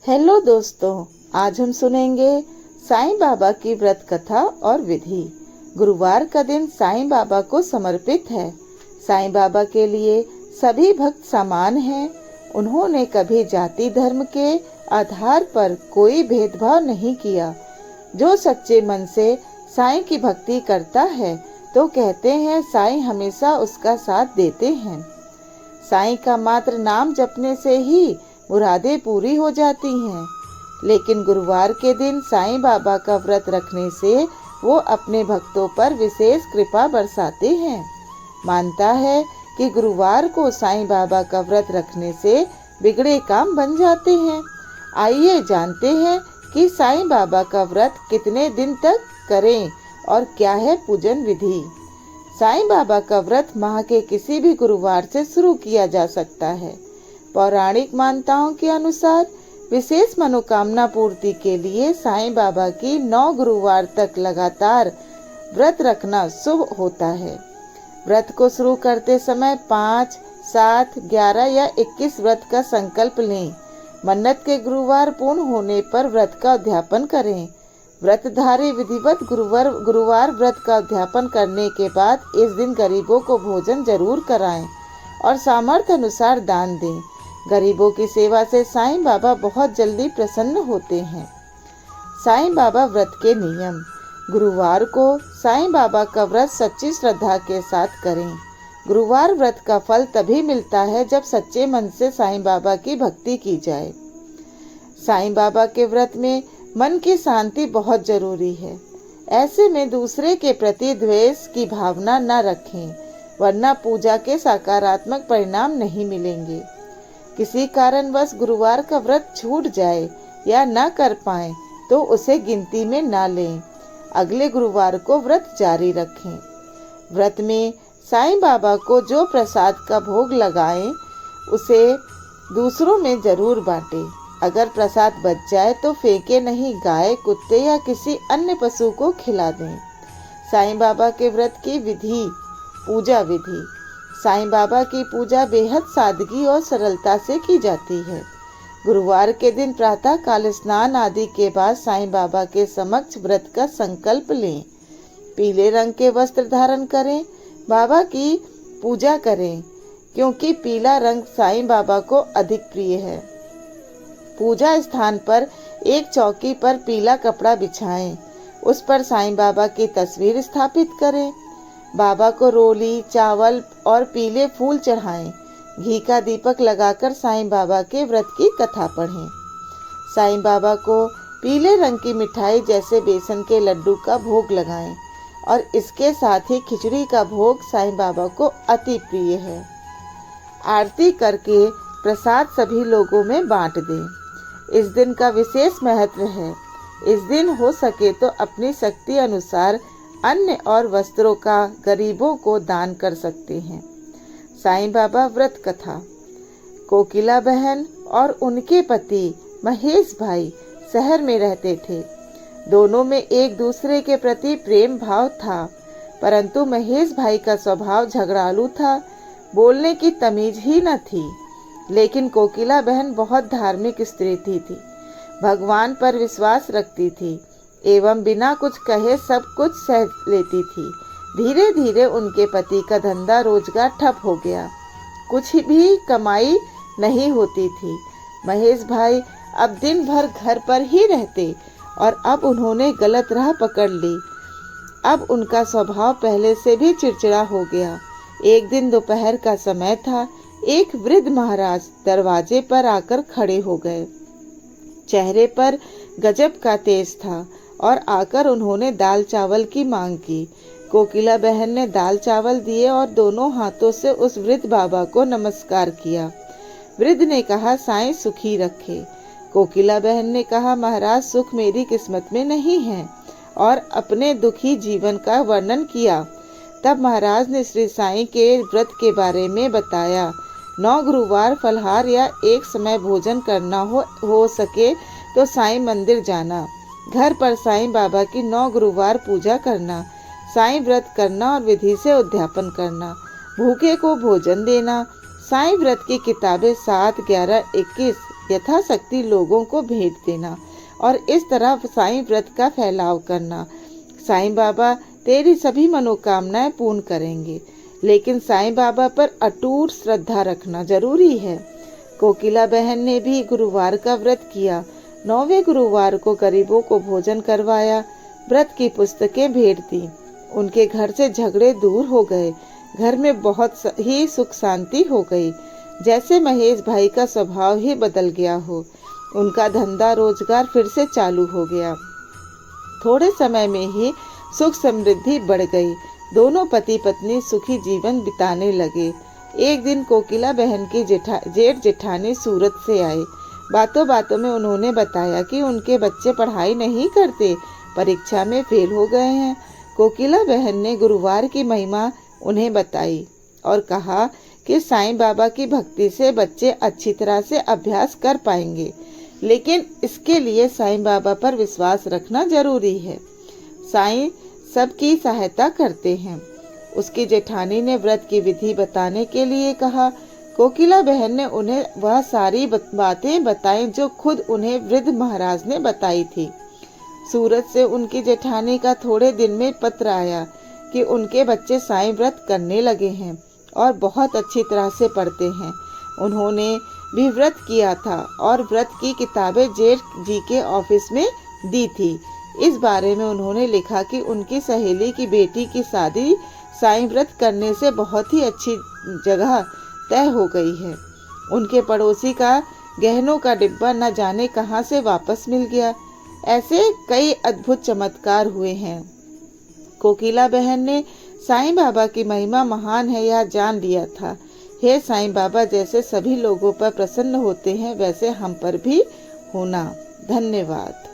Hello दोस्तों, आज हम सुनेंगे साईं बाबा की व्रत कथा और विधि। गुरुवार का दिन साईं बाबा को समर्पित है। साईं बाबा के लिए सभी भक्त समान हैं। उन्होंने कभी जाति धर्म के आधार पर कोई भेदभाव नहीं किया। जो सच्चे मन से साईं की भक्ति करता है तो कहते हैं साईं हमेशा उसका साथ देते हैं। साईं का मात्र नाम जपने से ही मुरादें पूरी हो जाती हैं, लेकिन गुरुवार के दिन साईं बाबा का व्रत रखने से वो अपने भक्तों पर विशेष कृपा बरसाते हैं। मानता है कि गुरुवार को साईं बाबा का व्रत रखने से बिगड़े काम बन जाते हैं। आइए जानते हैं कि साईं बाबा का व्रत कितने दिन तक करें और क्या है पूजन विधि। साईं बाबा का व्रत माह के किसी भी गुरुवार से शुरू किया जा सकता है। पौराणिक मान्यताओं के अनुसार विशेष मनोकामना पूर्ति के लिए साईं बाबा की 9 गुरुवार तक लगातार व्रत रखना शुभ होता है। व्रत को शुरू करते समय 5, 7, 11 या 21 व्रत का संकल्प लें। मन्नत के गुरुवार पूर्ण होने पर व्रत का उद्यापन करें। व्रतधारी विधिवत गुरुवार व्रत का उद्यापन करने के बाद इस दिन गरीबों को भोजन जरूर कराएं और सामर्थ्य अनुसार दान दें। गरीबों की सेवा से साईं बाबा बहुत जल्दी प्रसन्न होते हैं। साईं बाबा व्रत के नियम। गुरुवार को साईं बाबा का व्रत सच्ची श्रद्धा के साथ करें। गुरुवार व्रत का फल तभी मिलता है जब सच्चे मन से साईं बाबा की भक्ति की जाए। साईं बाबा के व्रत में मन की शांति बहुत जरूरी है। ऐसे में दूसरे के प्रति द्वेष की भावना न रखें, वरना पूजा के सकारात्मक परिणाम नहीं मिलेंगे। किसी कारणवश गुरुवार का व्रत छूट जाए या न कर पाए तो उसे गिनती में न लें। अगले गुरुवार को व्रत जारी रखें। व्रत में साईं बाबा को जो प्रसाद का भोग लगाएं, उसे दूसरों में जरूर बांटें। अगर प्रसाद बच जाए तो फेंके नहीं, गाय, कुत्ते या किसी अन्य पशु को खिला दें। साईं बाबा के व्रत की विधि। पूजा विधि। साईं बाबा की पूजा बेहद सादगी और सरलता से की जाती है। गुरुवार के दिन प्रातः काल स्नान आदि के बाद साईं बाबा के समक्ष व्रत का संकल्प लें। पीले रंग के वस्त्र धारण करें। बाबा की पूजा करें, क्योंकि पीला रंग साईं बाबा को अधिक प्रिय है। पूजा स्थान पर एक चौकी पर पीला कपड़ा बिछाएं। उस पर साईं बाबा की तस्वीर स्थापित करें। बाबा को रोली, चावल और पीले फूल चढ़ाएं। घी का दीपक लगाकर साईं बाबा के व्रत की कथा पढ़ें। साईं बाबा को पीले रंग की मिठाई जैसे बेसन के लड्डू का भोग लगाएं और इसके साथ ही खिचड़ी का भोग साईं बाबा को अति प्रिय है। आरती करके प्रसाद सभी लोगों में बांट दें। इस दिन का विशेष महत्व है। इस दिन हो सके तो अपनी शक्ति अनुसार अन्न और वस्त्रों का गरीबों को दान कर सकते हैं। साईं बाबा व्रत कथा। कोकिला बहन और उनके पति महेश भाई शहर में रहते थे। दोनों में एक दूसरे के प्रति प्रेम भाव था, परंतु महेश भाई का स्वभाव झगड़ालू था। बोलने की तमीज ही न थी। लेकिन कोकिला बहन बहुत धार्मिक स्त्री थी। भगवान पर विश्वास रखती थी एवं बिना कुछ कहे सब कुछ सह लेती थी। धीरे धीरे उनके पति का धंधा रोजगार ठप हो गया। कुछ भी कमाई नहीं होती थी। महेश भाई अब दिन भर घर पर ही रहते और अब उन्होंने गलत राह पकड़ ली। अब उनका स्वभाव पहले से भी चिड़चिड़ा हो गया। एक दिन दोपहर का समय था। एक वृद्ध महाराज दरवाजे पर आकर खड़े हो गए। चेहरे पर गजब का तेज था और आकर उन्होंने दाल चावल की मांग की। कोकिला बहन ने दाल चावल दिए और दोनों हाथों से उस वृद्ध बाबा को नमस्कार किया। वृद्ध ने कहा, साईं सुखी रखे। कोकिला बहन ने कहा, महाराज सुख मेरी किस्मत में नहीं है, और अपने दुखी जीवन का वर्णन किया। तब महाराज ने श्री साईं के व्रत के बारे में बताया। 9 गुरुवार फलहार या एक समय भोजन करना हो सके तो साईं मंदिर जाना। घर पर साईं बाबा की 9 गुरुवार पूजा करना। साईं व्रत करना और विधि से उद्यापन करना। भूखे को भोजन देना। साईं व्रत की किताबें 7, 11, 21 यथाशक्ति लोगों को भेंट देना और इस तरह साईं व्रत का फैलाव करना। साईं बाबा तेरी सभी मनोकामनाएं पूर्ण करेंगे, लेकिन साईं बाबा पर अटूट श्रद्धा रखना जरूरी है। कोकिला बहन ने भी गुरुवार का व्रत किया। 9वें गुरुवार को गरीबों को भोजन करवाया, व्रत की पुस्तकें भेंट दी। उनके घर से झगड़े दूर हो गए, घर में बहुत ही सुख शांति हो गई, जैसे महेश भाई का स्वभाव ही बदल गया हो। उनका धंधा रोजगार फिर से चालू हो गया। थोड़े समय में ही सुख समृद्धि बढ़ गई। दोनों पति पत्नी सुखी जीवन बिताने लगे। एक दिन कोकिला बहन की जेठ जेठानी सूरत से आए। बातों बातों में उन्होंने बताया कि उनके बच्चे पढ़ाई नहीं करते, परीक्षा में फेल हो गए हैं। कोकिला बहन ने गुरुवार की महिमा उन्हें बताई और कहा कि साईं बाबा की भक्ति से बच्चे अच्छी तरह से अभ्यास कर पाएंगे, लेकिन इसके लिए साईं बाबा पर विश्वास रखना जरूरी है। साईं सबकी सहायता करते हैं। उसकी जेठानी ने व्रत की विधि बताने के लिए कहा। कोकिला बहन ने उन्हें वह सारी बातें बताई जो खुद उन्हें वृद्ध महाराज ने बताई थी। सूरत से उनकी जेठानी का थोड़े दिन में पत्र आया कि उनके बच्चे साईं व्रत करने लगे हैं और बहुत अच्छी तरह से पढ़ते हैं। उन्होंने भी व्रत किया था और व्रत की किताबें जेठ जी के ऑफिस में दी थी। इस बारे में उन्होंने लिखा कि उनकी सहेली की बेटी की शादी साईं व्रत करने से बहुत ही अच्छी जगह तय हो गई है। उनके पड़ोसी का गहनों का डिब्बा न जाने कहां से वापस मिल गया। ऐसे कई अद्भुत चमत्कार हुए हैं। कोकिला बहन ने साईं बाबा की महिमा महान है यह जान लिया था। हे साईं बाबा जैसे सभी लोगों पर प्रसन्न होते हैं, वैसे हम पर भी होना। धन्यवाद।